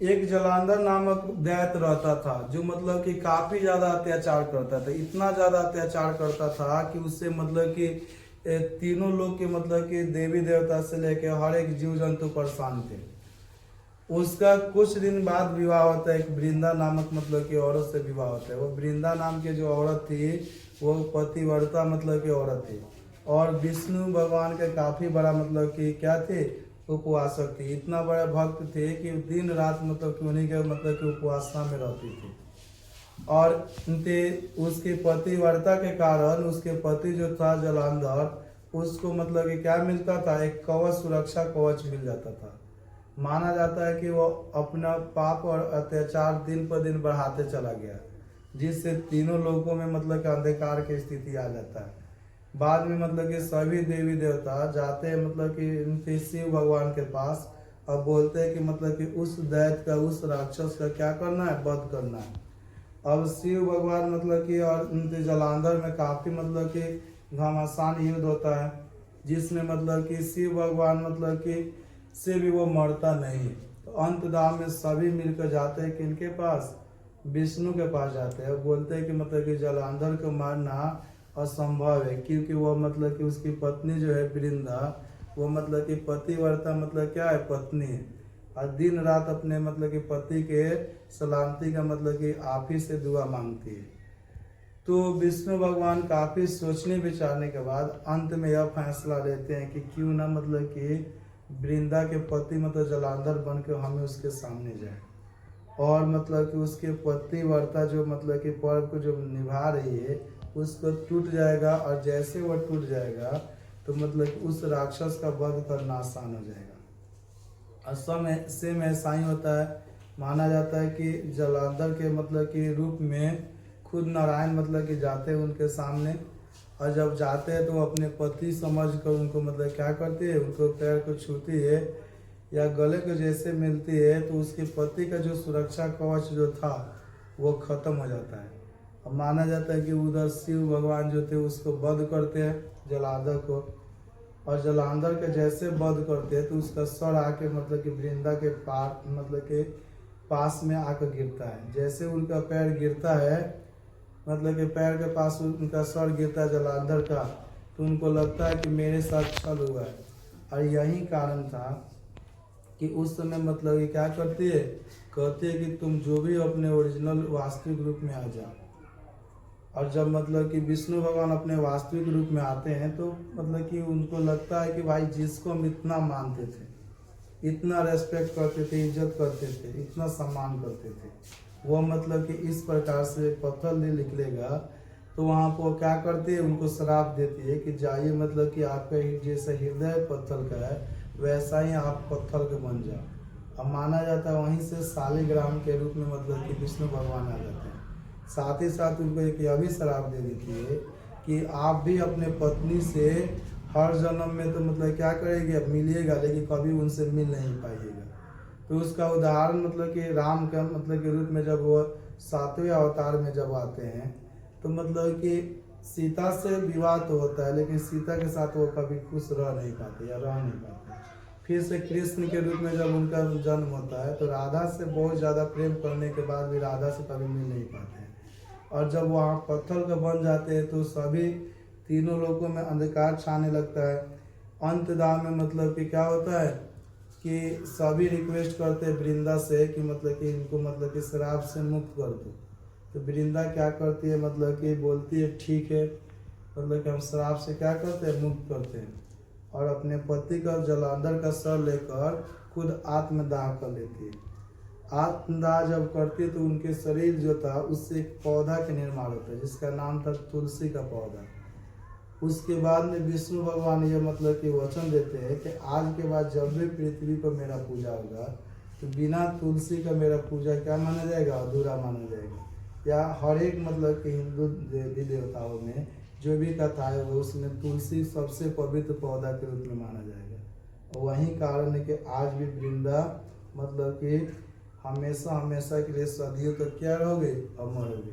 एक जलांधर नामक दैत्य रहता था, जो मतलब कि काफी ज्यादा अत्याचार करता था। इतना ज्यादा अत्याचार करता था कि उससे मतलब कि तीनों लोग के मतलब कि देवी देवता से लेके हर एक जीव जंतु परेशान थे। उसका कुछ दिन बाद विवाह होता है, एक वृंदा नामक मतलब कि औरत से विवाह होता है। वो वृंदा नाम की जो औरत थी वो पतिव्रता मतलब की औरत थी, और विष्णु भगवान के काफी बड़ा मतलब कि क्या थे, उपवासक थे। इतना बड़ा भक्त थे कि दिन रात मतलब कि उन्हीं के मतलब कि उपासना में रहती थी। और उसके पतिव्रता के कारण उसके पति जो था जलांधर, उसको मतलब कि क्या मिलता था, एक कवच, सुरक्षा कवच मिल जाता था। माना जाता है कि वो अपना पाप और अत्याचार दिन पर दिन बढ़ाते चला गया, जिससे तीनों लोगों में मतलब कि अंधकार की स्थिति आ जाता है। बाद में मतलब कि सभी देवी देवता जाते हैं मतलब कि इनके शिव भगवान के पास, और बोलते हैं कि मतलब कि उस दैत्य का, उस राक्षस का क्या करना है, वध करना है। अब शिव भगवान मतलब कि और उनके जलांधर में काफी मतलब कि घमासान युद्ध होता है, जिसमें मतलब कि शिव भगवान मतलब कि से भी वो मरता नहीं है। तो अंत दाम में सभी मिलकर जाते हैं कि इनके पास, विष्णु के पास जाते हैं, बोलते हैं कि मतलब कि जलांधर को मारना असंभव है, क्योंकि वो मतलब कि उसकी पत्नी जो है वृंदा, वो मतलब कि पतिव्रता मतलब क्या है, पत्नी है, और दिन रात अपने मतलब कि पति के सलामती का मतलब कि आप ही से दुआ मांगती है। तो विष्णु भगवान काफी सोचने विचारने के बाद अंत में यह फैसला लेते हैं कि क्यों ना मतलब कि वृंदा के पति मतलब जलांधर बन के हमें उसके सामने जाए, और मतलब कि उसके पतिव्रता जो मतलब कि पर्व को जो निभा रही है उसको टूट जाएगा, और जैसे वह टूट जाएगा तो मतलब कि उस राक्षस का वध करना आसान हो जाएगा। और सेम ऐसा ही होता है। माना जाता है कि जलांधर के मतलब कि रूप में खुद नारायण मतलब कि जाते हैं उनके सामने, और जब जाते हैं तो वो अपने पति समझ कर उनको मतलब क्या करती है, उनको पैर को छूती है या गले को जैसे मिलती है, तो उसके पति का जो सुरक्षा कवच जो था वो खत्म हो जाता है। अब माना जाता है कि उधर शिव भगवान जो थे उसको वध करते हैं जलांधर को, और जलांधर के जैसे वध करते हैं तो उसका सर आके मतलब कि वृंदा के पार मतलब के पास में आकर गिरता है। जैसे उनका पैर गिरता है, मतलब कि पैर के पास उनका सर गिरता है जलांधर का, तो उनको लगता है कि मेरे साथ छल हुआ है। और यही कारण था कि उस समय मतलब कि क्या करती है, कहती है कि तुम जो भी अपने ओरिजिनल वास्तविक रूप में आ जाओ। और जब मतलब कि विष्णु भगवान अपने वास्तविक रूप में आते हैं तो मतलब कि उनको लगता है कि भाई जिसको हम इतना मानते थे, इतना रेस्पेक्ट करते थे, इज्जत करते थे, इतना सम्मान करते थे, वो मतलब कि इस प्रकार से पत्थर ले निकलेगा, तो वहाँ पर क्या करती है, उनको श्राप देती है कि जाइए मतलब कि आपका जैसा हृदय पत्थर का है वैसा ही आप पत्थर के बन जाओ। अब माना जाता है वहीं से शालिग्राम के रूप में मतलब कि विष्णु भगवान आ जाते हैं। साथ ही साथ उनको एक यह भी श्राप दे देती है कि आप भी अपने पत्नी से हर जन्म में तो मतलब क्या करेंगे, मिलिएगा लेकिन कभी उनसे मिल नहीं पाइएगा। तो उसका उदाहरण मतलब कि राम का मतलब के रूप में जब वो 7वें अवतार में जब आते हैं, तो मतलब कि सीता से विवाह तो होता है लेकिन सीता के साथ वो कभी खुश रह नहीं पाते या रह नहीं पाते। फिर से कृष्ण के रूप में जब उनका जन्म होता है तो राधा से बहुत ज़्यादा प्रेम करने के बाद भी राधा से कभी मिल नहीं पाते हैं। और जब वहाँ पत्थर के बन जाते हैं तो सभी तीनों लोगों में अंधकार छाने लगता है। अंत दाम में मतलब कि क्या होता है कि सभी रिक्वेस्ट करते हैं वृंदा से कि मतलब कि इनको मतलब कि शराब से मुक्त कर दो। तो वृंदा क्या करती है, मतलब कि बोलती है ठीक है, मतलब कि हम शराब से क्या करते हैं, मुक्त करते हैं, और अपने पति का जलांधर का सर लेकर खुद आत्मदाह कर लेती है। आत्मदाह जब करती तो उनके शरीर जो था उससे एक पौधा के निर्माण होता है जिसका नाम था तुलसी का पौधा। उसके बाद में विष्णु भगवान ये मतलब कि वचन देते हैं कि आज के बाद जब भी पृथ्वी पर मेरा पूजा होगा तो बिना तुलसी का मेरा पूजा क्या माना जाएगा, अधूरा माना जाएगा। या हर एक मतलब कि हिंदू देवी देवताओं में जो भी कथा है वो उसमें तुलसी सबसे पवित्र पौधा के रूप में माना जाएगा। और वही कारण है कि आज भी वृंदा मतलब कि हमेशा हमेशा के लिए सदियों तक क्या रहोगे, अमर होगे।